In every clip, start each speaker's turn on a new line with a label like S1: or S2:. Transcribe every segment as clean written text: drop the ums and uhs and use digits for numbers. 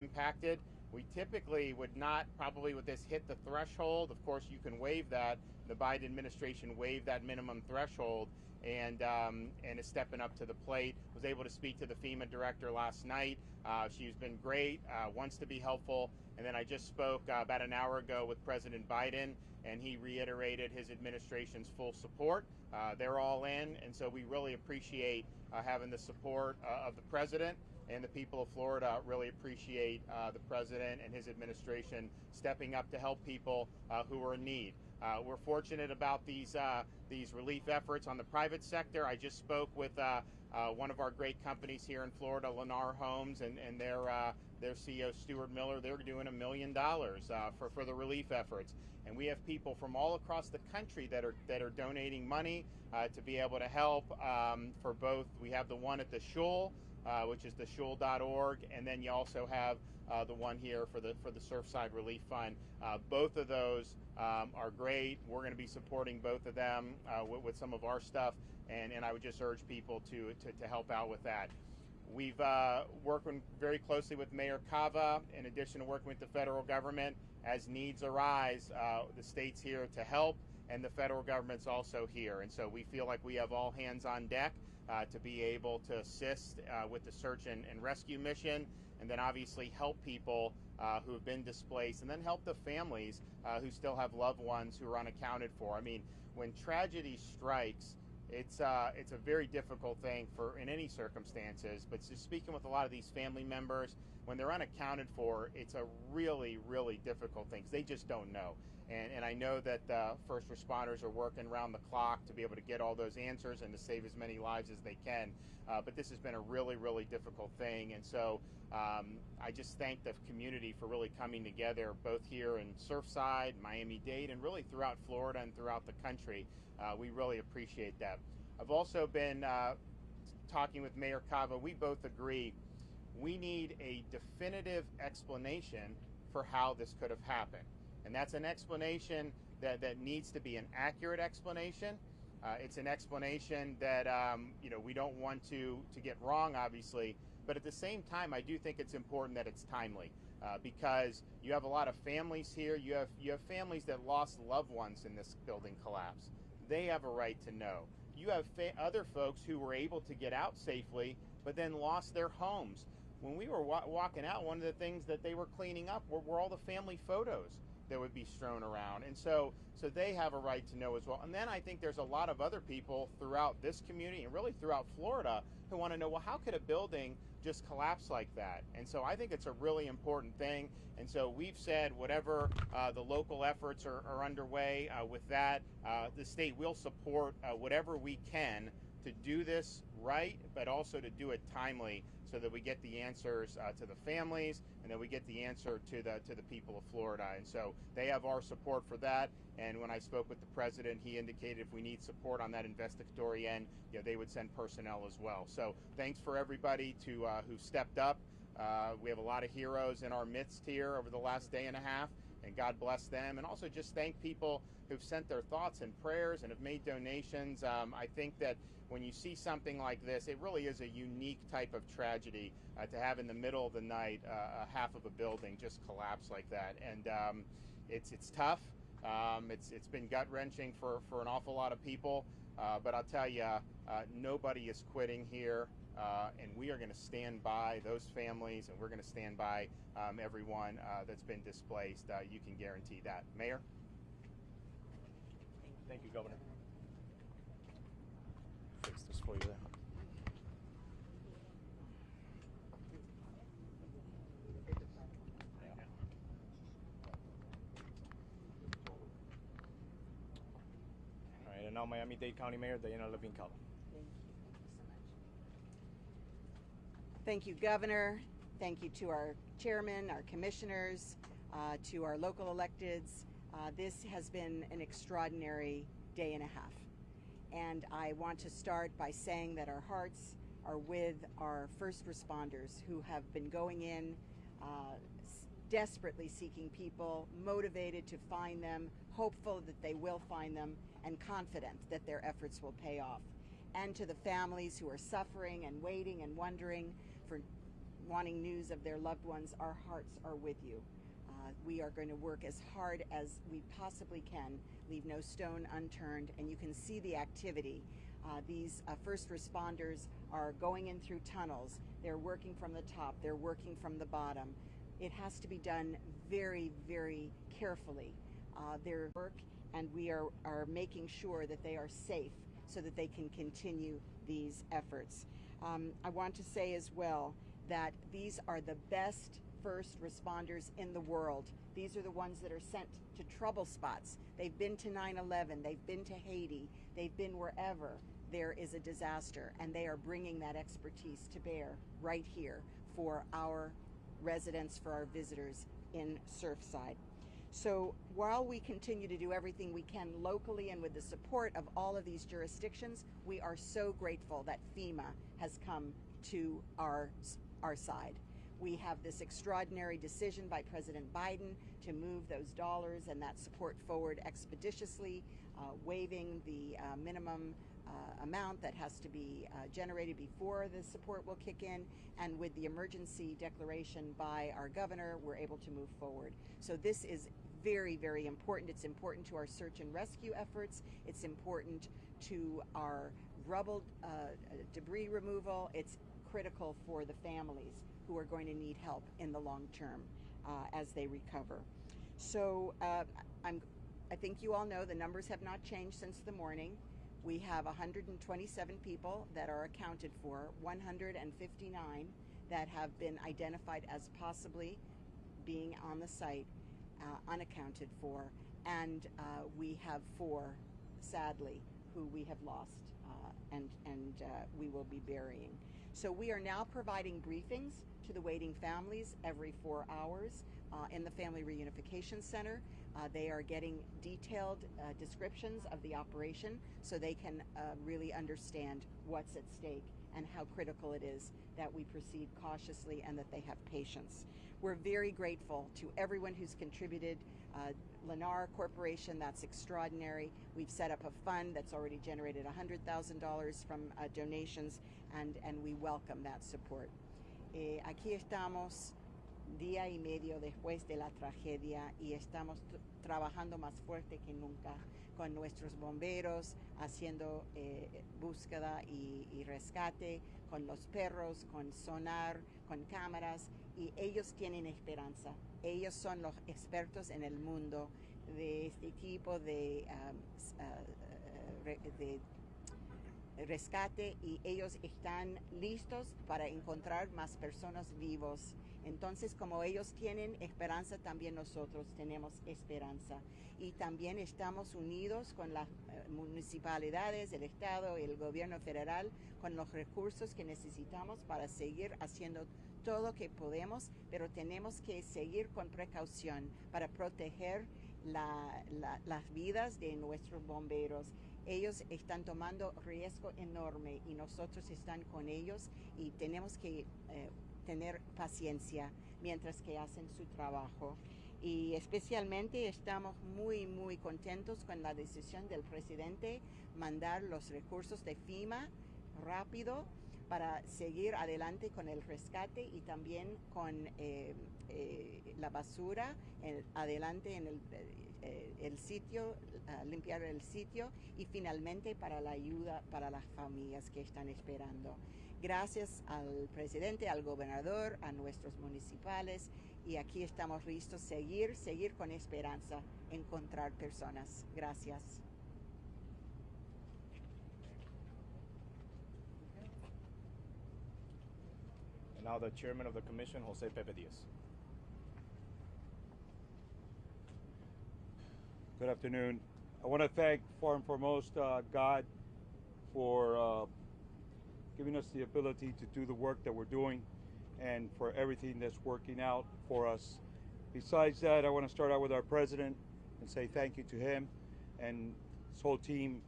S1: impacted. We typically would not probably with this hit the threshold. Of course, you can waive that. The Biden administration waived that minimum threshold and is stepping up to the plate. Was able to speak to the FEMA director last night. She's been great, wants to be helpful. And then I just spoke about an hour ago with President Biden, and he reiterated his administration's full support. They're all in, and so we really appreciate having the support of the president. And the people of Florida really appreciate the president and his administration stepping up to help people who are in need. We're fortunate about these relief efforts on the private sector. I just spoke with one of our great companies here in Florida, Lennar Homes, and their CEO Stuart Miller. They're doing $1 million for the relief efforts, and we have people from all across the country that are donating money to be able to help for both. We have the one at the Shoal, which is the shoal.org, and then you also have the one here for the Surfside Relief Fund. Both of those are great. We're going to be supporting both of them with some of our stuff, and I would just urge people to help out with that. We've working very closely with Mayor Cava, in addition to working with the federal government. As needs arise, the state's here to help, and the federal government's also here. And so we feel like we have all hands on deck to be able to assist with the search and rescue mission, and then obviously help people who have been displaced, and then help the families who still have loved ones who are unaccounted for. I mean, when tragedy strikes, it's a very difficult thing in any circumstances, but just speaking with a lot of these family members, when they're unaccounted for, it's a really, really difficult thing because they just don't know. And I know that first responders are working around the clock to be able to get all those answers and to save as many lives as they can. But this has been a really, really difficult thing. And so I just thank the community for really coming together, both here in Surfside, Miami-Dade, and really throughout Florida and throughout the country. We really appreciate that. I've also been talking with Mayor Cava. We both agree we need a definitive explanation for how this could have happened. And that's an explanation that needs to be an accurate explanation. It's an explanation that we don't want to get wrong, obviously. But at the same time, I do think it's important that it's timely because you have a lot of families here. You have families that lost loved ones in this building collapse. They have a right to know. You have other folks who were able to get out safely, but then lost their homes. When we were walking out, one of the things that they were cleaning up were all the family photos that would be strewn around. And so they have a right to know as well. And then I think there's a lot of other people throughout this community and really throughout Florida who want to know, well, how could a building just collapse like that? And so I think it's a really important thing. And so we've said whatever the local efforts are underway with that, the state will support whatever we can to do this right, but also to do it timely so that we get the answers to the families and that we get the answer to the people of Florida. And so they have our support for that. And when I spoke with the president, he indicated if we need support on that investigatory end, they would send personnel as well. So thanks for everybody who stepped up. We have a lot of heroes in our midst here over the last day and a half, and God bless them. And also just thank people who've sent their thoughts and prayers and have made donations. I think that when you see something like this, it really is a unique type of tragedy to have in the middle of the night half of a building just collapse like that. And it's tough. It's been gut-wrenching for an awful lot of people. But I'll tell you, nobody is quitting here. And we are going to stand by those families, and we're going to stand by everyone that's been displaced. You can guarantee that. Mayor?
S2: Thank you, Governor. Fix this for you there. All right, and now Miami-Dade County Mayor Diana Levine Cava.
S3: Thank you, Governor. Thank you to our chairman, our commissioners, to our local electeds. This has been an extraordinary day and a half. And I want to start by saying that our hearts are with our first responders who have been going in, desperately seeking people, motivated to find them, hopeful that they will find them, and confident that their efforts will pay off. And to the families who are suffering and waiting and wondering for wanting news of their loved ones, our hearts are with you. We are going to work as hard as we possibly can, leave no stone unturned, and you can see the activity. These first responders are going in through tunnels. They're working from the top. They're working from the bottom. It has to be done very, very carefully. Their work, and we are making sure that they are safe so that they can continue these efforts. I want to say as well that these are the best first responders in the world. These are the ones that are sent to trouble spots. They've been to 9/11, they've been to Haiti, they've been wherever there is a disaster, and they are bringing that expertise to bear right here for our residents, for our visitors in Surfside. So while we continue to do everything we can locally and with the support of all of these jurisdictions, we are so grateful that FEMA has come to our side. We have this extraordinary decision by President Biden to move those dollars and that support forward expeditiously, waiving the minimum amount that has to be generated before the support will kick in. And with the emergency declaration by our governor, we're able to move forward. So this is very, very important. It's important to our search and rescue efforts. It's important to our rubble debris removal. It's critical for the families who are going to need help in the long term as they recover. So I think you all know the numbers have not changed since the morning. We have 127 people that are accounted for, 159 that have been identified as possibly being on the site, unaccounted for, and we have 4, sadly, who we have lost and we will be burying. So we are now providing briefings to the waiting families every 4 hours in the Family Reunification Center. They are getting detailed descriptions of the operation so they can really understand what's at stake and how critical it is that we proceed cautiously and that they have patience. We're very grateful to everyone who's contributed. Lennar Corporation, that's extraordinary. We've set up a fund that's already generated $100,000 from donations, and we welcome that support. Aquí estamos día y medio después de la tragedia y estamos trabajando más fuerte que nunca con nuestros bomberos, haciendo búsqueda y rescate, con los perros, con sonar, con cámaras, y ellos tienen esperanza. Ellos son los expertos en el mundo de este tipo de rescate, y ellos están listos para encontrar más personas vivos. Entonces, como ellos tienen esperanza, también nosotros tenemos esperanza. Y también estamos unidos con las municipalidades, el Estado y el gobierno federal, con los recursos que necesitamos para seguir haciendo todo lo que podemos, pero tenemos que seguir con precaución para proteger las vidas de nuestros bomberos. Ellos están tomando riesgo enorme y nosotros estamos con ellos, y tenemos que tener paciencia mientras que hacen su trabajo. Y especialmente estamos muy, muy contentos con la decisión del presidente mandar los recursos de FEMA rápido para seguir adelante con el rescate y también con la basura adelante en el sitio, limpiar el sitio, y finalmente para la ayuda para las familias que están esperando. Gracias al presidente, al gobernador, a nuestros municipales, y aquí estamos listos a seguir con esperanza, encontrar personas. Gracias.
S2: And now the chairman of the commission, Jose Pepe Diaz.
S4: Good afternoon. I want to thank, far and foremost, God for giving us the ability to do the work that we're doing, and for everything that's working out for us. Besides that, I want to start out with our president and say thank you to him and his whole team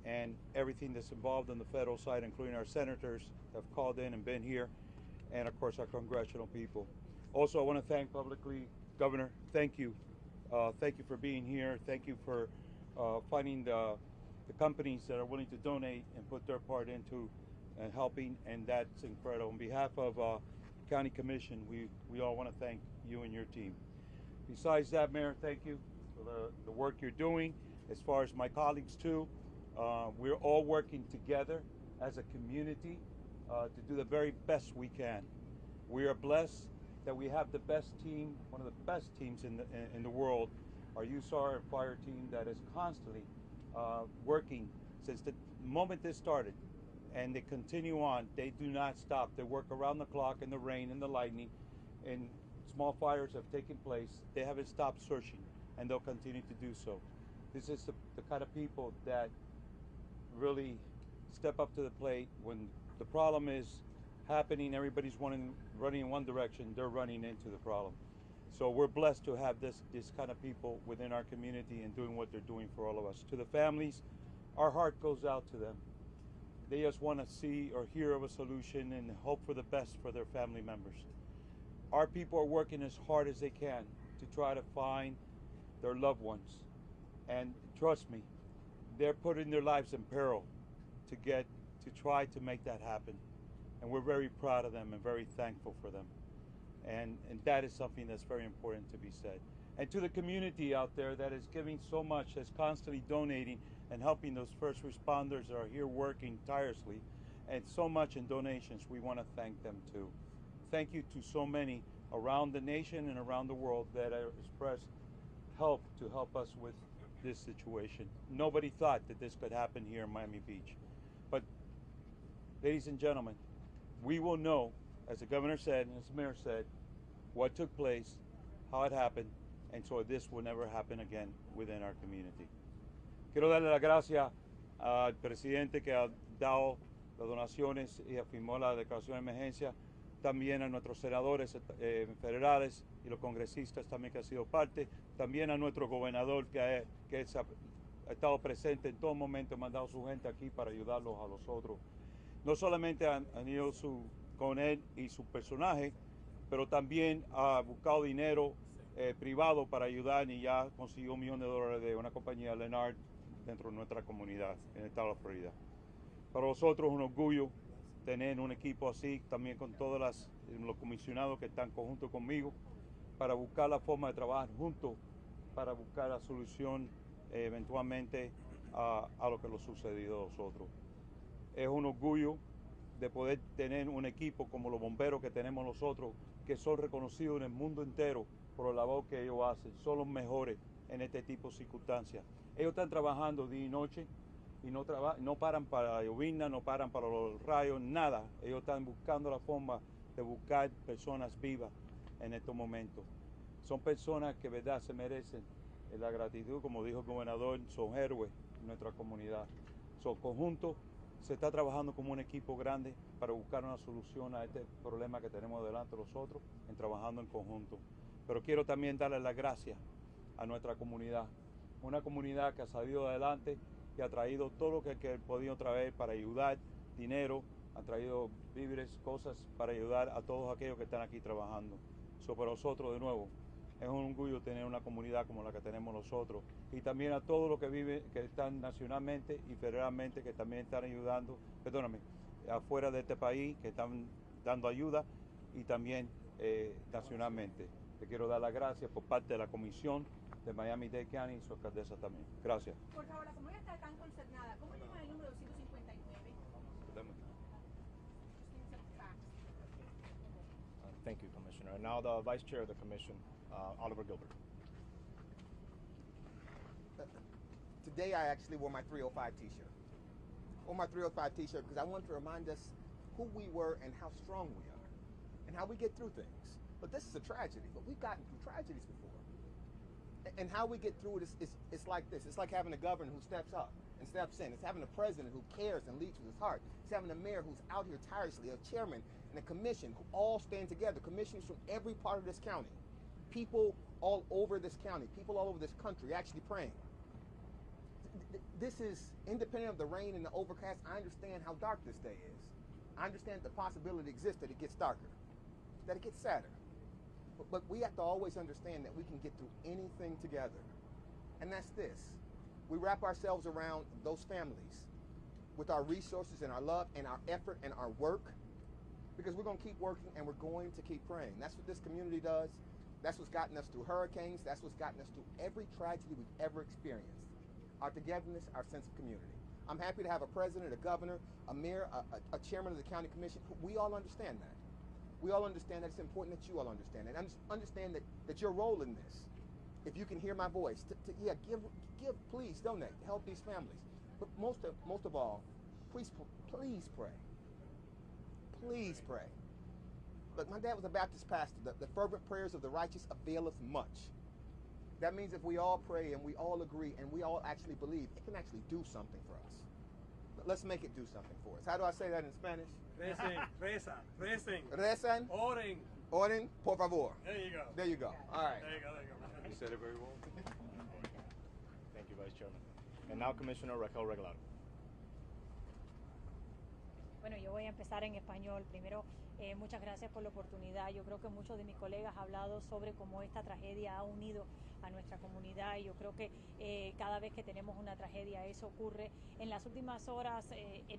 S4: and everything that's involved on the federal side, including our senators that have called in and been here, and of course our congressional people. Also, I want to thank publicly, Governor, thank you. Thank you for being here. Thank you for finding the companies that are willing to donate and put their part into helping, and that's incredible. On behalf of County Commission, we all want to thank you and your team. Besides that, Mayor, thank you for the work you're doing. As far as my colleagues too, we're all working together as a community to do the very best we can. We are blessed that we have the best team, one of the best teams in the world, our USAR fire team that is constantly working since the moment this started, and they continue on. They do not stop. They work around the clock in the rain and the lightning, and small fires have taken place. They haven't stopped searching, and they'll continue to do so. This is the kind of people that really step up to the plate when the problem is happening. Everybody's running in one direction. They're running into the problem. So we're blessed to have this kind of people within our community and doing what they're doing for all of us. To the families, our heart goes out to them. They just want to see or hear of a solution and hope for the best for their family members. Our people are working as hard as they can to try to find their loved ones. And trust me, they're putting their lives in peril to try to make that happen. And we're very proud of them and very thankful for them. And that is something that's very important to be said. And to the community out there that is giving so much, that's constantly donating and helping those first responders that are here working tirelessly, and so much in donations, we want to thank them too. Thank you to so many around the nation and around the world that have expressed help to help us with this situation. Nobody thought that this could happen here in Miami Beach. But ladies and gentlemen, we will know, as the governor said and as the mayor said, what took place, how it happened, and so this will never happen again within our community. Quiero darle las gracias al presidente que ha dado las donaciones y afirmó la declaración de emergencia, también a nuestros senadores federales y los congresistas también que han sido parte, también a nuestro gobernador que ha estado presente en todo momento, ha mandado su gente aquí para ayudarlos a los otros. No solamente han ido con él y su personaje, pero también ha buscado dinero privado para ayudar y ya consiguió $1 millón de una compañía, Leonard, dentro de nuestra comunidad en el estado de la Florida. Para nosotros es un orgullo tener un equipo así, también con todos los comisionados que están conjunto conmigo, para buscar la forma de trabajar juntos, para buscar la solución eventualmente a lo que nos sucedió a nosotros. Es un orgullo de poder tener un equipo como los bomberos que tenemos nosotros, que son reconocidos en el mundo entero por la labor que ellos hacen. Son los mejores en este tipo de circunstancias. Ellos están trabajando día y noche y no paran para la llovizna, no paran para los rayos, nada. Ellos están buscando la forma de buscar personas vivas en estos momentos. Son personas que, verdad, se merecen la gratitud, como dijo el gobernador, son héroes en nuestra comunidad. Son conjuntos. Se está trabajando como un equipo grande para buscar una solución a este problema que tenemos delante nosotros, trabajando en conjunto. Pero quiero también darle las gracias a nuestra comunidad, una comunidad que ha salido adelante y ha traído todo lo que ha podido traer para ayudar, dinero, ha traído víveres, cosas para ayudar a todos aquellos que están aquí trabajando. Para nosotros, de nuevo, es un orgullo tener una comunidad como la que tenemos nosotros, y también a todos los que viven, que están nacionalmente y federalmente, que también están ayudando, afuera de este país, que están dando ayuda, y también nacionalmente. Te quiero dar las gracias por parte de la Comisión de Miami-Dade County y su alcaldesa también. Gracias.
S5: Por favor, la comunidad está tan concernada. ¿Cómo llaman el número 259?
S2: Thank you, Commissioner. And now the Vice Chair of the Commission, Oliver Gilbert.
S6: Today I actually wore my 305 t-shirt. I wore my 305 t-shirt because I wanted to remind us who we were and how strong we are and how we get through things. But this is a tragedy, but we've gotten through tragedies before. And how we get through it is like this. It's like having a governor who steps up and steps in. It's having a president who cares and leads with his heart. It's having a mayor who's out here tirelessly, a chairman and a commission who all stand together, commissioners from every part of this county, people all over this county, people all over this country actually praying. This is independent of the rain and the overcast. I understand how dark this day is. I understand the possibility exists that it gets darker, that it gets sadder. But we have to always understand that we can get through anything together. And that's this. We wrap ourselves around those families with our resources and our love and our effort and our work. because we're going to keep working and we're going to keep praying. That's what this community does. That's what's gotten us through hurricanes. That's what's gotten us through every tragedy we've ever experienced. Our togetherness, our sense of community. I'm happy to have a president, a governor, a mayor, a chairman of the county commission. We all understand that. We all understand that it's important that you all understand it. And understand that your role in this, if you can hear my voice, give, please donate, help these families. But most of all, please pray. Please pray. Look, my dad was a Baptist pastor. The fervent prayers of the righteous availeth much. That means if we all pray and we all agree and we all actually believe, it can actually do something for us. But let's make it do something for us. How do I say that in Spanish?
S7: Recen.
S6: Rezan.
S7: Oren.
S6: Oren, por favor.
S7: There you go.
S6: There you go. All right.
S7: There you go.
S2: You said it very well. Thank you, Vice Chairman. And now Commissioner Raquel Regalado.
S8: Bueno, yo voy a empezar en español. Primero, muchas gracias por la oportunidad. Yo creo que muchos de mis colegas han hablado sobre cómo esta tragedia ha unido a nuestra comunidad y yo creo que cada vez que tenemos una tragedia eso ocurre. En las últimas horas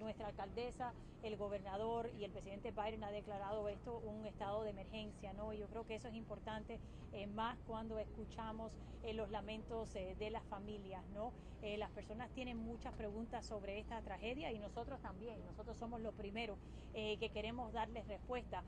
S8: nuestra alcaldesa, el gobernador y el presidente Biden ha declarado esto un estado de emergencia, ¿no? Y yo creo que eso es importante más cuando escuchamos los lamentos de las familias, ¿no? Las personas tienen muchas preguntas sobre esta tragedia y nosotros también. Nosotros somos los primeros que queremos darles respuesta,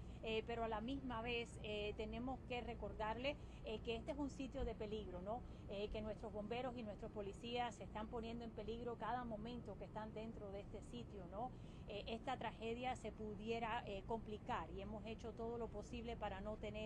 S8: pero a la misma vez tenemos que recordarle que este es un sitio de peligro, ¿no? Que nuestros bomberos y nuestros policías se están poniendo en peligro cada momento que están dentro de este sitio, ¿no? Esta tragedia se pudiera complicar y hemos hecho todo lo posible para no tener